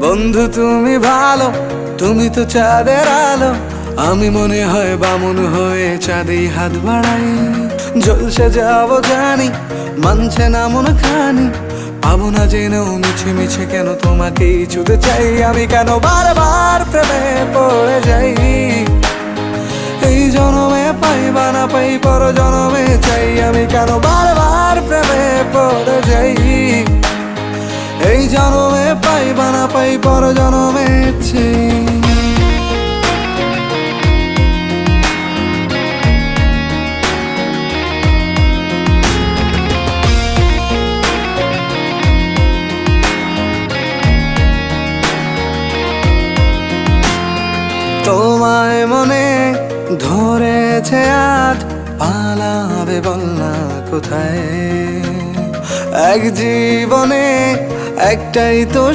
বন্ধু তুমি ভালো, তুমি তো চাঁদের আলো। আমি মনে হয় বামুন হয়ে চাঁদেই হাত বাড়াই। জলসে যাবো জানি, মানছে না মন খানি। পাবো না জেনেও মিছে মিছে কেন তোমাকেই ছুঁতে চাই। আমি কেন বারবার প্রেমে পড়ে যাই। এই জনমে পাই বা না পাই, পর জনমে চাই। আমি কেন বারবার প্রেমে পড়ে যাই। এই জনমে পাই বা না পাই, পর জনমে চাই। তোমায় মনে ধরেছে আজ, পালাবে বল না কোথায়। এক জীবনে একটাই তো